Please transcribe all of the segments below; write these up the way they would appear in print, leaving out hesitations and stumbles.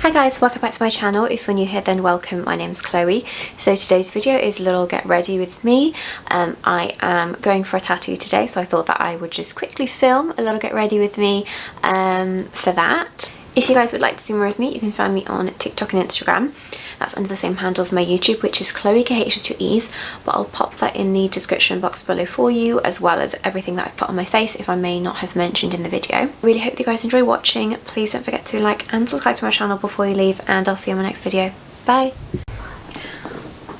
Hi guys, welcome back to my channel. If you're new here then welcome, my name's Chloe. So today's video is a little get ready with me. I am going for a tattoo today, so I thought that I would just quickly film a little get ready with me for that. If you guys would like to see more of me, you can find me on TikTok and Instagram. That's under the same handle as my YouTube, which is Chloe KH with 2 E's, but I'll pop that in the description box below for you, as well as everything that I put on my face if I may not have mentioned in the video. Really hope you guys enjoy watching. Please don't forget to like and subscribe to my channel before you leave, and I'll see you in my next video. Bye!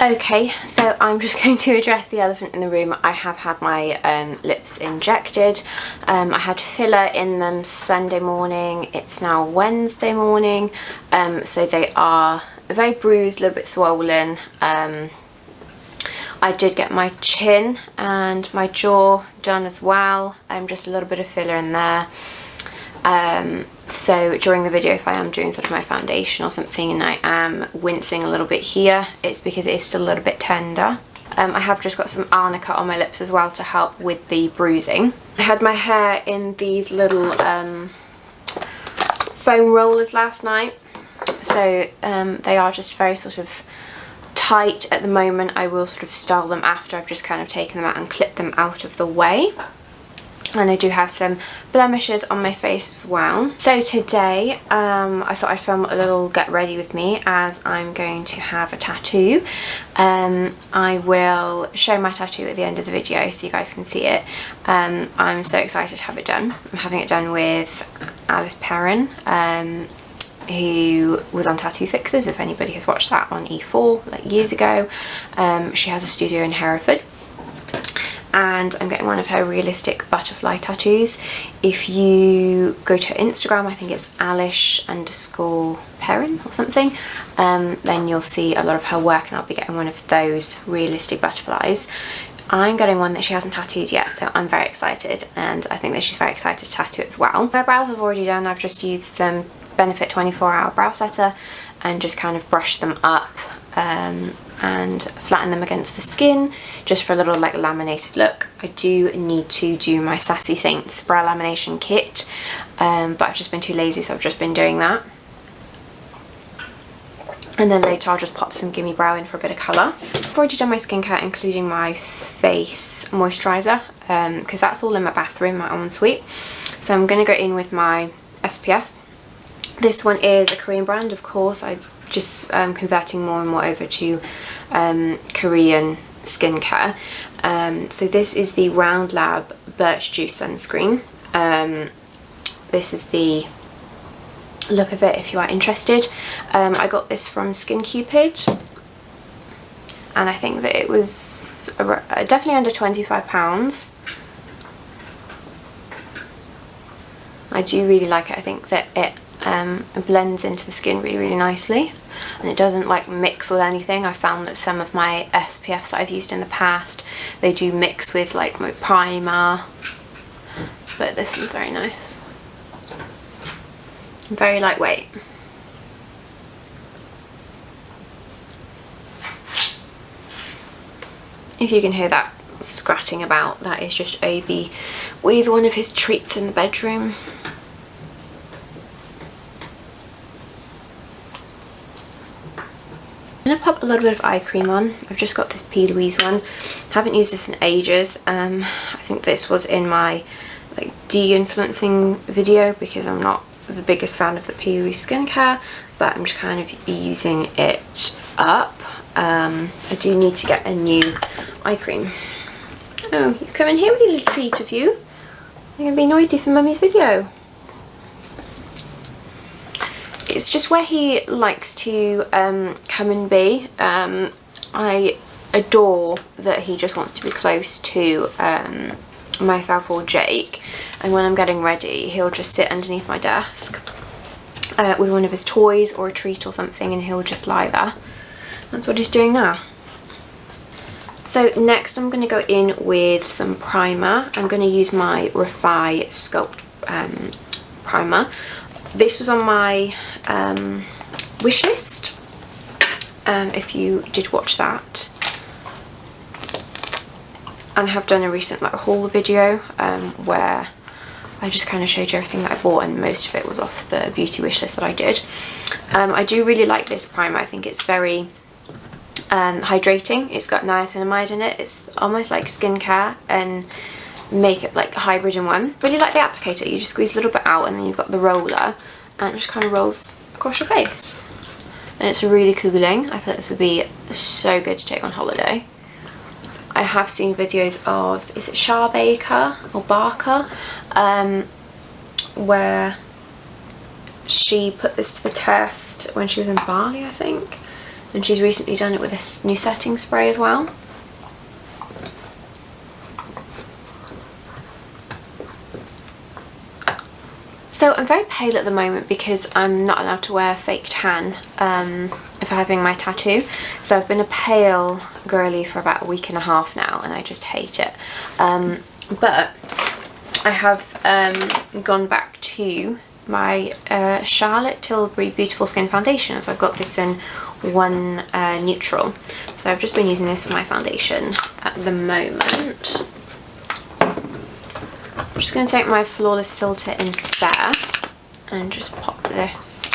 Okay, so I'm just going to address the elephant in the room. I have had my lips injected. I had filler in them Sunday morning. It's now Wednesday morning, so they are very bruised, a little bit swollen. I did get my chin and my jaw done as well. Just a little bit of filler in there. So during the video, if I am doing sort of my foundation or something and I am wincing a little bit here, it's because it is still a little bit tender. I have just got some arnica on my lips as well to help with the bruising. I had my hair in these little foam rollers last night, so they are just very sort of tight at the moment. I will sort of style them after I've just kind of taken them out and clipped them out of the way. And I do have some blemishes on my face as well. So today I thought I'd film a little get ready with me, as I'm going to have a tattoo. I will show my tattoo at the end of the video so you guys can see it. I'm so excited to have it done. I'm having it done with Alice Perrin, who was on Tattoo Fixers, if anybody has watched that on E4 like years ago. She has a studio in Hereford. And I'm getting one of her realistic butterfly tattoos. If you go to her Instagram, I think it's Alice_Perrin or something, then you'll see a lot of her work, and I'll be getting one of those realistic butterflies. I'm getting one that she hasn't tattooed yet, so I'm very excited, and I think that she's very excited to tattoo it as well. My brows I've already done. I've just used some Benefit 24-hour brow setter and just kind of brushed them up and flatten them against the skin, just for a little like laminated look. I do need to do my Sassy Saints brow lamination kit, but I've just been too lazy, so I've just been doing that. And then later I'll just pop some Gimme brow in for a bit of colour. I've already done my skincare, including my face moisturiser, because that's all in my bathroom, my ensuite. So I'm going to go in with my SPF. This one is a Korean brand, of course. I just converting more and more over to Korean skincare. So this is the Round Lab Birch Juice Sunscreen. This is the look of it if you are interested. I got this from Skin Cupid, and I think that it was definitely under £25. I do really like it. I think that it blends into the skin really nicely, and it doesn't like mix with anything. I found that some of my SPFs that I've used in the past, they do mix with like my primer, but this is very nice. Very lightweight. If you can hear that scratching about, that is just Obi with one of his treats in the bedroom. I'm going to pop a little bit of eye cream on. I've just got this Plouise one. Haven't used this in ages. I think this was in my like de-influencing video, because I'm not the biggest fan of the Plouise skincare, but I'm just kind of using it up. I do need to get a new eye cream. Oh, you come in here with your little treat of you. You're going to be noisy for Mummy's video. It's just where he likes to come and be. I adore that he just wants to be close to myself or Jake, and when I'm getting ready he'll just sit underneath my desk with one of his toys or a treat or something, and he'll just lie there. That's what he's doing now. So next I'm going to go in with some primer. I'm going to use my Refy Sculpt primer. This was on my wish list, if you did watch that, and have done a recent like haul video where I just kind of showed you everything that I bought, and most of it was off the beauty wish list that I did. I do really like this primer. I think it's very hydrating. It's got niacinamide in it. It's almost like skincare and makeup, like a hybrid in one. Really like the applicator. You just squeeze a little bit out and then you've got the roller and it just kind of rolls across your face. And it's really cooling. I feel like this would be so good to take on holiday. I have seen videos of, is it Shah Baker or Barker, where she put this to the test when she was in Bali, I think. And she's recently done it with this new setting spray as well. So I'm very pale at the moment because I'm not allowed to wear fake tan if I'm having my tattoo. So I've been a pale girly for about a week and a half now and I just hate it. But I have gone back to my Charlotte Tilbury Beautiful Skin Foundation. So I've got this in one neutral. So I've just been using this for my foundation at the moment. I'm just going to take my Flawless filter in Fair and just pop this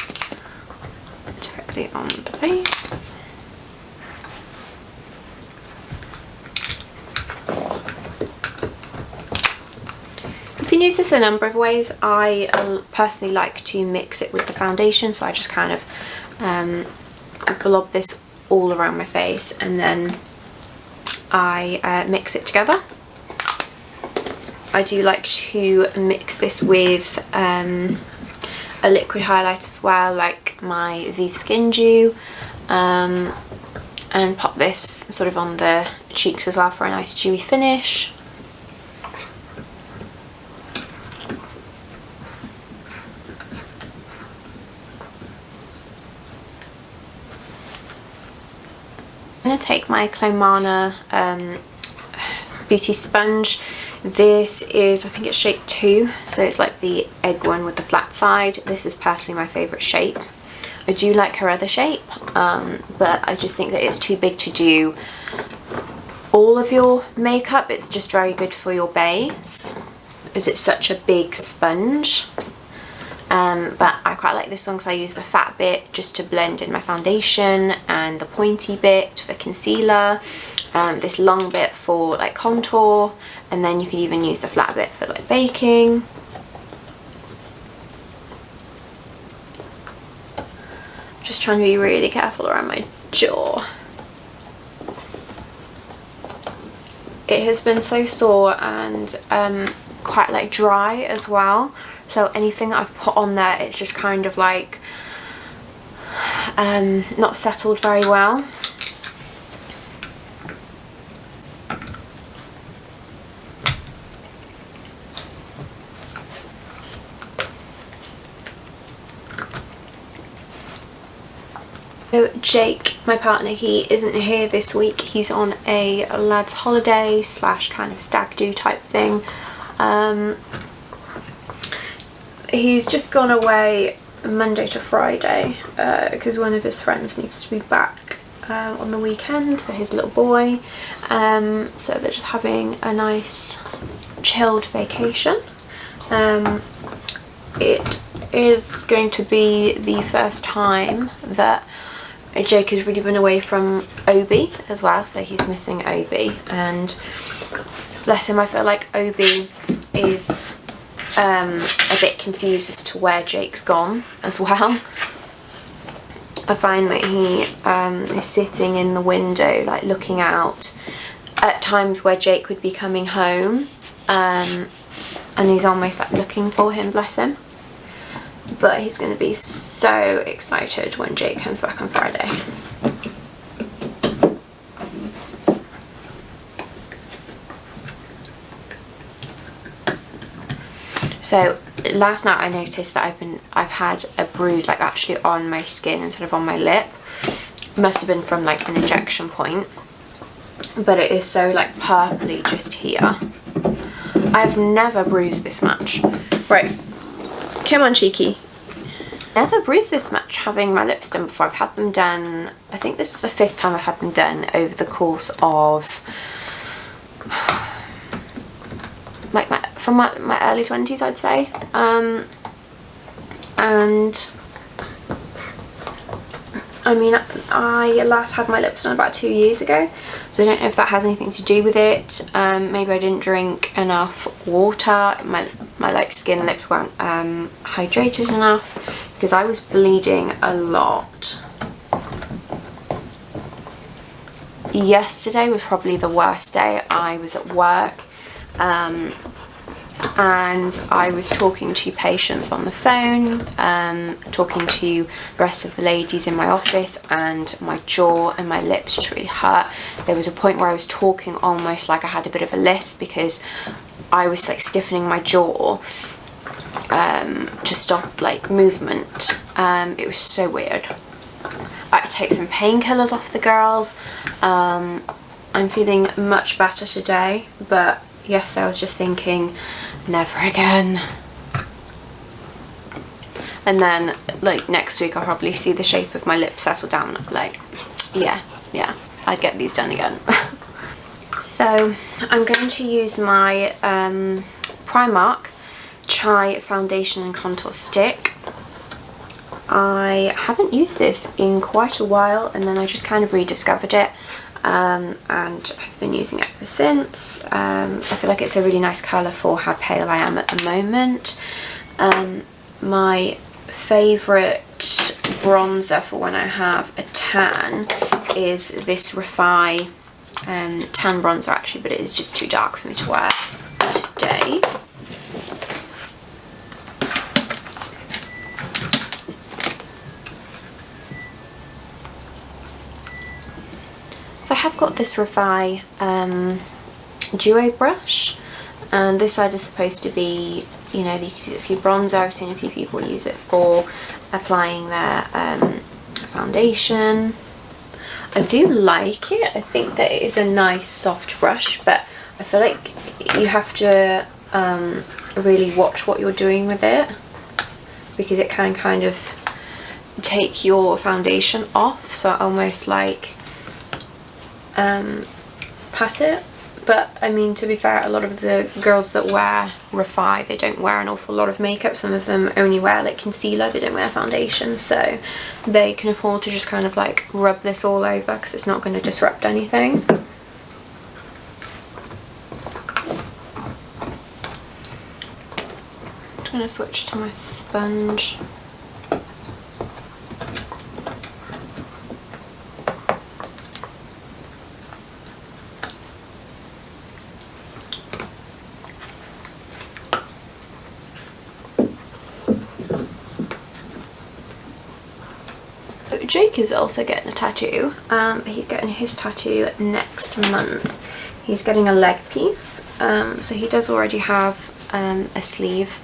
directly on the face. You can use this a number of ways. I personally like to mix it with the foundation, so I just kind of blob this all around my face and then I mix it together. I do like to mix this with a liquid highlight as well, like my Vieve Skin Dew, and pop this sort of on the cheeks as well for a nice dewy finish. I'm going to take my Clomana beauty sponge. This is, I think it's shape 2, so it's like the egg one with the flat side. This is personally my favourite shape. I do like her other shape, but I just think that it's too big to do all of your makeup. It's just very good for your base, as it's such a big sponge. But I quite like this one because I use the fat bit just to blend in my foundation and the pointy bit for concealer, this long bit for like contour, and then you can even use the flat bit for like baking. Just trying to be really careful around my jaw. It has been so sore and quite like dry as well. So anything that I've put on there, it's just kind of like not settled very well. So Jake, my partner, he isn't here this week. He's on a lad's holiday slash kind of stag do type thing. He's just gone away Monday to Friday because one of his friends needs to be back on the weekend for his little boy. So they're just having a nice chilled vacation. It is going to be the first time that Jake has really been away from Obi as well, so he's missing Obi, and bless him, I feel like Obi is a bit confused as to where Jake's gone as well. I find that he is sitting in the window like looking out at times where Jake would be coming home, and he's almost like looking for him, bless him. But he's going to be so excited when Jake comes back on Friday. So last night I noticed that I've had a bruise like actually on my skin instead of on my lip. Must have been from like an injection point, but it is so like purpley just here. I've never bruised this much. Right, come on cheeky. Never bruised this much having my lips done before. I've had them done, I think this is the 5th time I've had them done over the course of like from my early 20s, I'd say. And I mean, I last had my lips done about 2 years ago, so I don't know if that has anything to do with it. Maybe I didn't drink enough water. My like skin and lips weren't hydrated enough, because I was bleeding a lot. Yesterday was probably the worst day. I was at work and I was talking to patients on the phone, talking to the rest of the ladies in my office, and my jaw and my lips just really hurt. There was a point where I was talking almost like I had a bit of a lisp, because I was like stiffening my jaw to stop like movement. It was so weird. I had to take some painkillers off the girls. I'm feeling much better today, but yes, I was just thinking, never again. And then like next week I'll probably see the shape of my lips settle down. Like yeah, I'd get these done again. So I'm going to use my Primark Chai Foundation and Contour Stick. I haven't used this in quite a while, and then I just kind of rediscovered it, and I've been using it ever since. I feel like it's a really nice colour for how pale I am at the moment. My favourite bronzer for when I have a tan is this Refy tan bronzer actually, but it is just too dark for me to wear today. So I have got this Refy duo brush, and this side is supposed to be, you know, you can use it for your bronzer. I've seen a few people use it for applying their foundation. I do like it. I think that it is a nice soft brush, but I feel like you have to really watch what you're doing with it, because it can kind of take your foundation off, so almost like pat it. But I mean, to be fair, a lot of the girls that wear Refy, they don't wear an awful lot of makeup. Some of them only wear like concealer, they don't wear foundation, so they can afford to just kind of like rub this all over, because it's not going to disrupt anything. I'm going to switch to my sponge. Jake is also getting a tattoo. He's getting his tattoo next month. He's getting a leg piece. So he does already have a sleeve,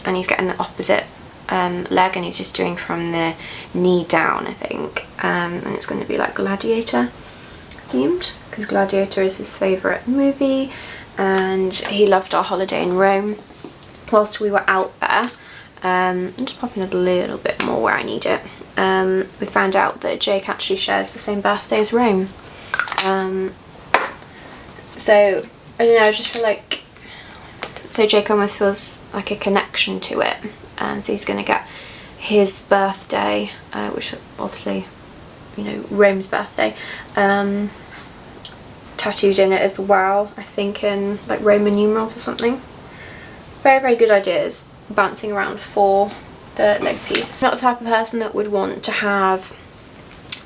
and he's getting the opposite leg, and he's just doing from the knee down, I think. And it's going to be like Gladiator themed, because Gladiator is his favourite movie, and he loved our holiday in Rome whilst we were out there. I'm just popping it a little bit more where I need it. We found out that Jake actually shares the same birthday as Rome. So, I don't know, I just feel like, so Jake almost feels like a connection to it. So he's going to get his birthday, which obviously, you know, Rome's birthday, tattooed in it as well, I think in like Roman numerals or something. Very, very good ideas bouncing around for the leg piece. I'm not the type of person that would want to have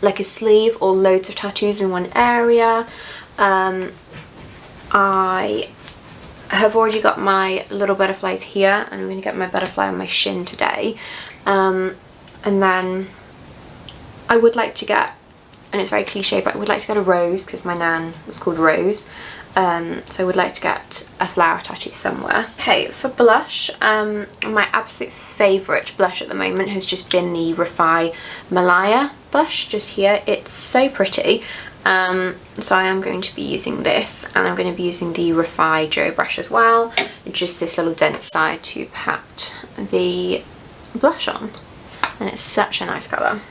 like a sleeve or loads of tattoos in one area. I have already got my little butterflies here, and I'm going to get my butterfly on my shin today. And then I would like to get, and it's very cliche, but I would like to get a rose, because my nan was called Rose. So I would like to get a flower tattoo somewhere. Okay, for blush, my absolute favourite blush at the moment has just been the Refy Malaya blush just here. It's so pretty. So I am going to be using this, and I'm going to be using the Refy Duo brush as well, just this little dense side to pat the blush on, and it's such a nice colour.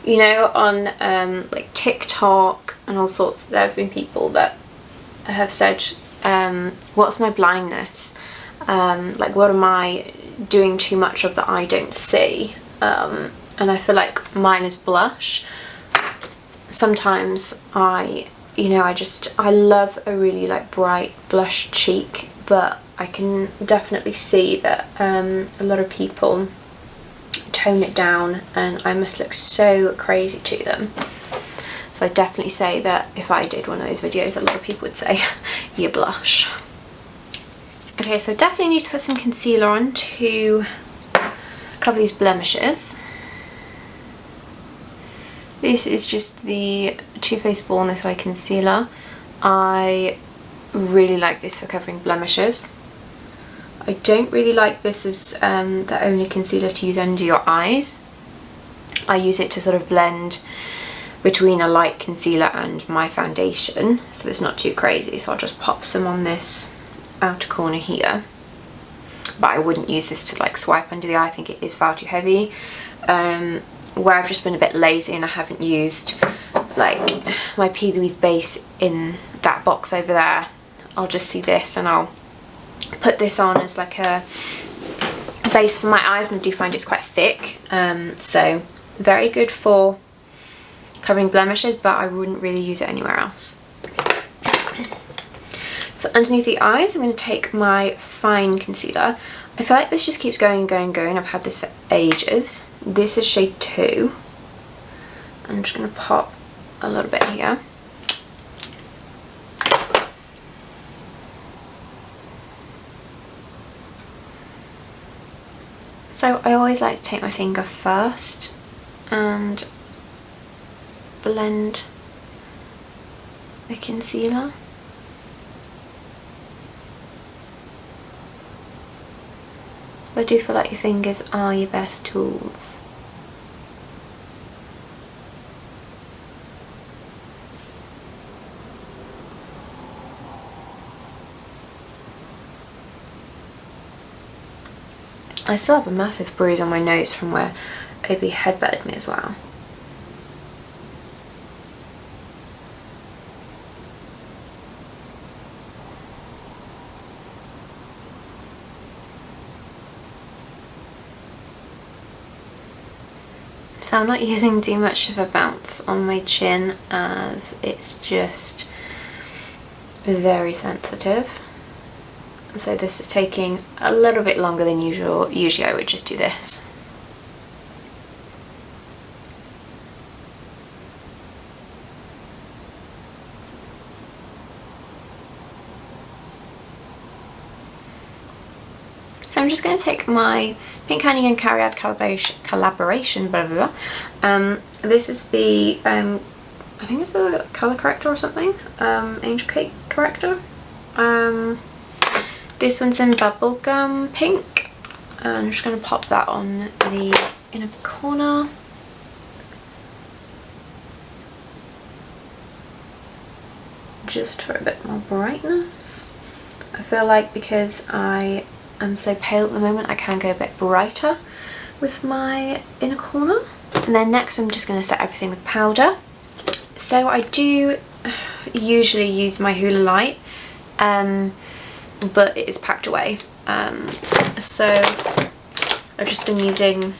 You know, on like TikTok and all sorts, there have been people that have said what's my blindness? Like, what am I doing too much of that I don't see? And I feel like mine is blush. Sometimes I love a really like bright blush cheek, but I can definitely see that a lot of people tone it down and I must look so crazy to them. So I definitely say that if I did one of those videos, a lot of people would say you blush. Okay, so I definitely need to put some concealer on to cover these blemishes. This is just the Too Faced Born This Way concealer. I really like this for covering blemishes. I don't really like this as the only concealer to use under your eyes. I use it to sort of blend between a light concealer and my foundation, so it's not too crazy. So I'll just pop some on this outer corner here. But I wouldn't use this to like swipe under the eye. I think it is far too heavy. Where I've just been a bit lazy and I haven't used like my Plouise base in that box over there, I'll just see this and I'll put this on as like a base for my eyes, and I do find it's quite thick, so very good for covering blemishes, but I wouldn't really use it anywhere else. For underneath the eyes, I'm going to take my Fyne concealer. I feel like this just keeps going and going and going. I've had this for ages. This is shade 2. I'm just going to pop a little bit here. So I always like to take my finger first and blend the concealer. I do feel like your fingers are your best tools. I still have a massive bruise on my nose from where Obi headbutted me as well. So I'm not using too much of a bounce on my chin as it's just very sensitive. So this is taking a little bit longer than usual. Usually I would just do this. So I'm just going to take my Pink Honey and Cariad collaboration, blah, blah, blah. This is the, I think it's the colour corrector or something, Angel Cake corrector. This one's in bubblegum pink. I'm just going to pop that on the inner corner. Just for a bit more brightness. I feel like because I am so pale at the moment, I can go a bit brighter with my inner corner. And then next I'm just going to set everything with powder. So I do usually use my Hoola Light, but it is packed away. So I've just been using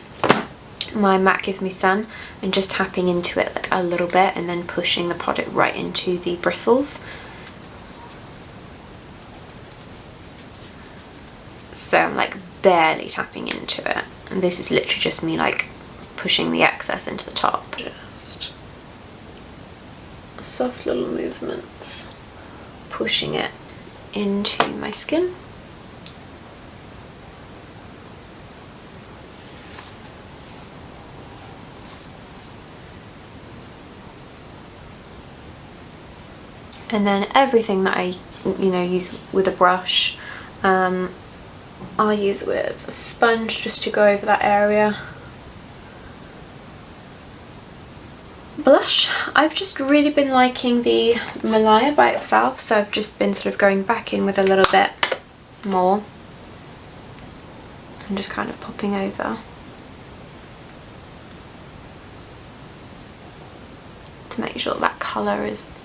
my MAC Give Me Sun and just tapping into it like a little bit and then pushing the product right into the bristles. So I'm like barely tapping into it, and this is literally just me like pushing the excess into the top. Just soft little movements, pushing it into my skin. And then everything that I use with a brush, I'll use with a sponge just to go over that area. Blush, I've just really been liking the Malaya by itself, so I've just been sort of going back in with a little bit more and just kind of popping over to make sure that colour is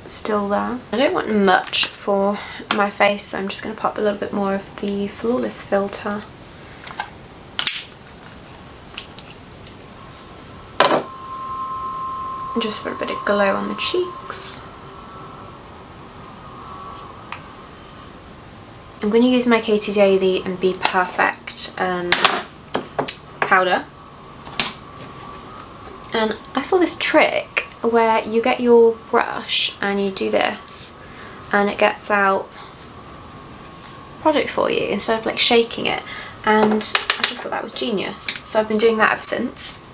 still there. I don't want much for my face, so I'm just going to pop a little bit more of the Flawless filter. Just for a bit of glow on the cheeks. I'm going to use my Katie Daily and Bperfect powder. And I saw this trick where you get your brush and you do this and it gets out product for you instead of like shaking it, and I just thought that was genius. So I've been doing that ever since.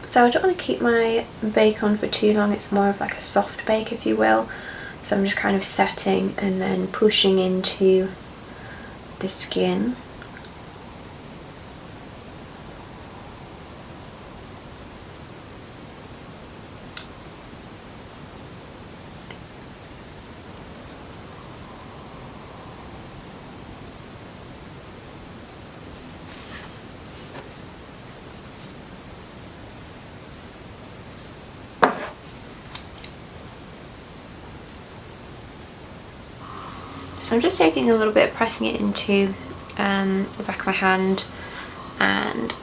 So I don't want to keep my bake on for too long, it's more of like a soft bake if you will. So I'm just kind of setting and then pushing into the skin. So I'm just taking a little bit, pressing it into the back of my hand and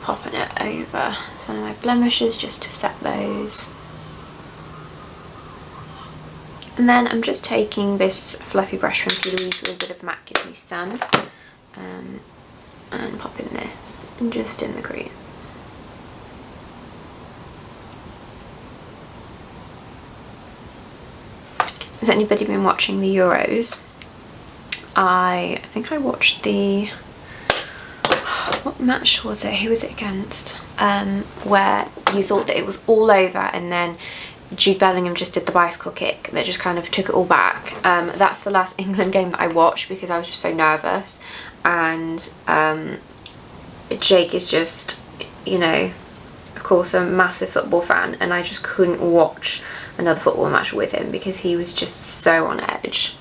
popping it over some of my blemishes just to set those. And then I'm just taking this fluffy brush from Plouise with a bit of MAC Give Me Sun and popping this just in the crease. Has anybody been watching the Euros? I think I watched the, what match was it? Who was it against? Where you thought that it was all over and then Jude Bellingham just did the bicycle kick that just kind of took it all back. That's the last England game that I watched because I was just so nervous, and Jake is just, you know, of course a massive football fan, and I just couldn't watch another football match with him because he was just so on edge.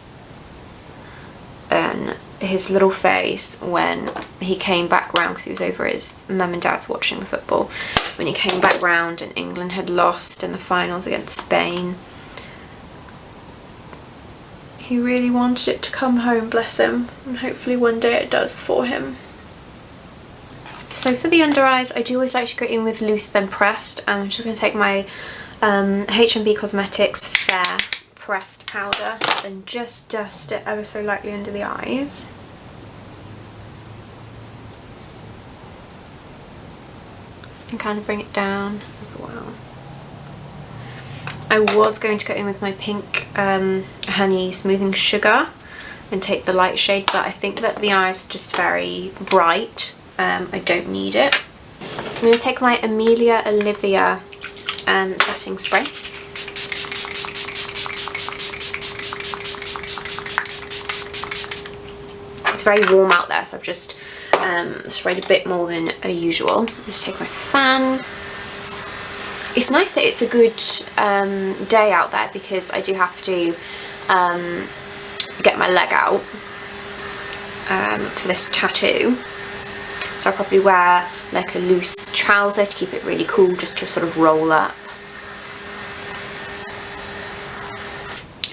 And his little face when he came back round, because he was over at his mum and dad's watching the football, when he came back round and England had lost in the finals against Spain, he really wanted it to come home, bless him, and hopefully one day it does for him. So for the under eyes, I do always like to go in with loose then pressed. I'm just going to take my H&B Cosmetics Fair pressed powder and just dust it ever so lightly under the eyes. And kind of bring it down as well. I was going to go in with my pink Honey Smoothing Sugar and take the light shade, but I think that the eyes are just very bright. I don't need it. I'm going to take my Amelia Olivia setting spray. It's very warm out there, so I've just sprayed a bit more than usual. Just take my fan. It's nice that it's a good day out there because I do have to get my leg out for this tattoo. So I'll probably wear like a loose trouser to keep it really cool, just to sort of roll up.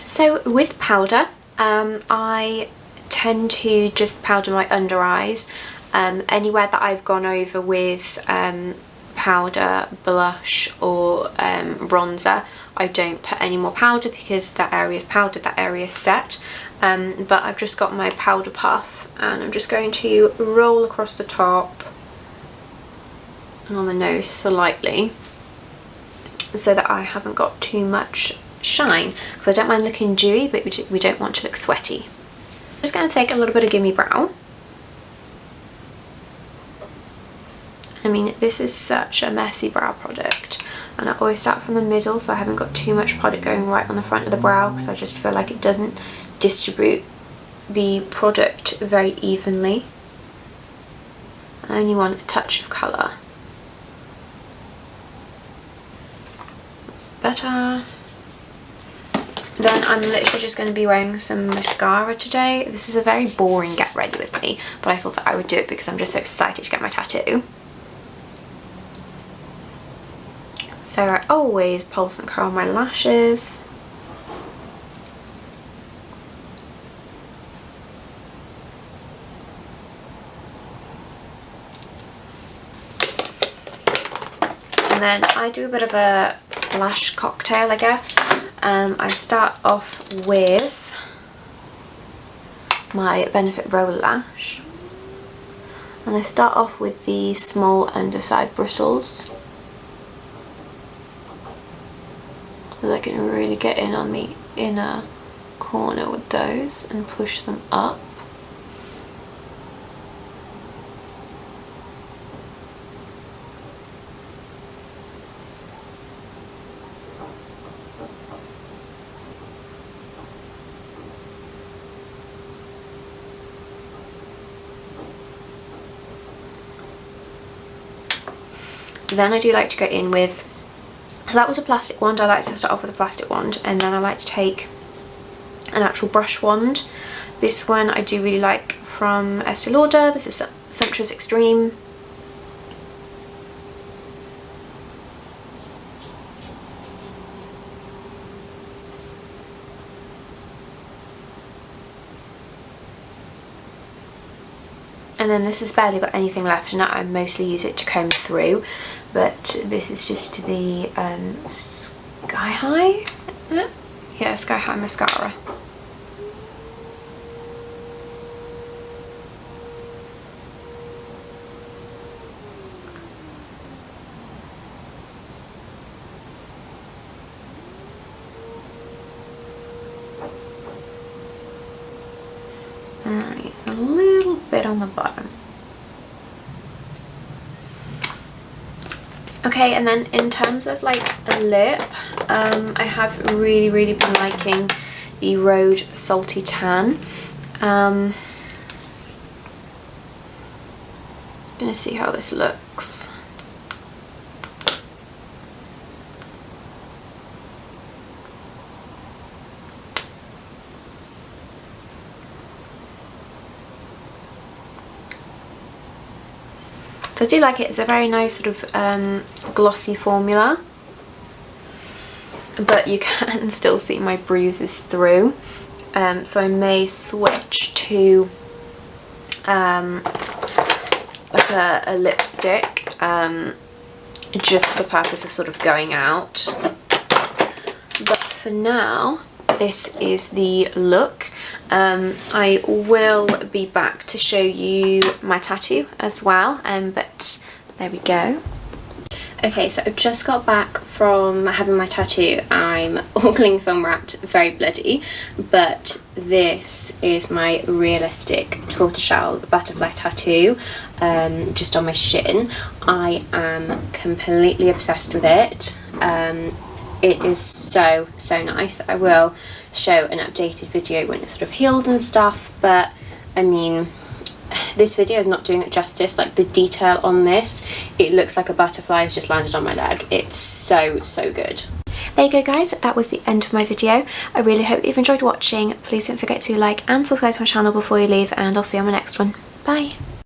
So with powder, I tend to just powder my under eyes. Anywhere that I've gone over with powder, blush or bronzer, I don't put any more powder because that area is powdered, that area is set. But I've just got my powder puff and I'm just going to roll across the top and on the nose slightly so that I haven't got too much shine, because I don't mind looking dewy but we don't want to look sweaty. I'm just going to take a little bit of Gimme Brow. I mean, this is such a messy brow product and I always start from the middle so I haven't got too much product going right on the front of the brow because I just feel like it doesn't distribute the product very evenly. I only want a touch of colour. better. Then I'm literally just going to be wearing some mascara today. This is a very boring get ready with me, but I thought that I would do it because I'm just so excited to get my tattoo. So I always pulse and curl my lashes. And then I do a bit of a lash cocktail, I guess. I start off with my Benefit Roller Lash, and I start off with the small underside bristles, so I can really get in on the inner corner with those and push them up. Then I do like to go in with, so that was a plastic wand. I like to start off with a plastic wand, and then I like to take an actual brush wand. This one I do really like from Estee Lauder. This is Sumptuous Extreme. And then this has barely got anything left in it. I mostly use it to comb through, but this is just the Sky High, is it? Yeah, Sky High mascara. And it's a little bit on the bottom. Okay, and then in terms of like a lip, I have really been liking the Rhode Salty Tan. Gonna see how this looks. So I do like it. It's a very nice sort of glossy formula, but you can still see my bruises through. So I may switch to like a lipstick, just for the purpose of sort of going out. But for now, this is the look. I will be back to show you my tattoo as well, but there we go. Okay, so I've just got back from having my tattoo. I'm all cling film wrapped, very bloody, but this is my realistic tortoiseshell butterfly tattoo, just on my shin. I am completely obsessed with it. It is so nice. I will show an updated video when it's sort of healed and stuff, but I mean, this video is not doing it justice. Like, the detail on this, it looks like a butterfly has just landed on my leg. It's so good. There you go, guys, that was the end of my video. I really hope you've enjoyed watching. Please don't forget to like and subscribe to my channel before you leave, and I'll see you on my next one. Bye.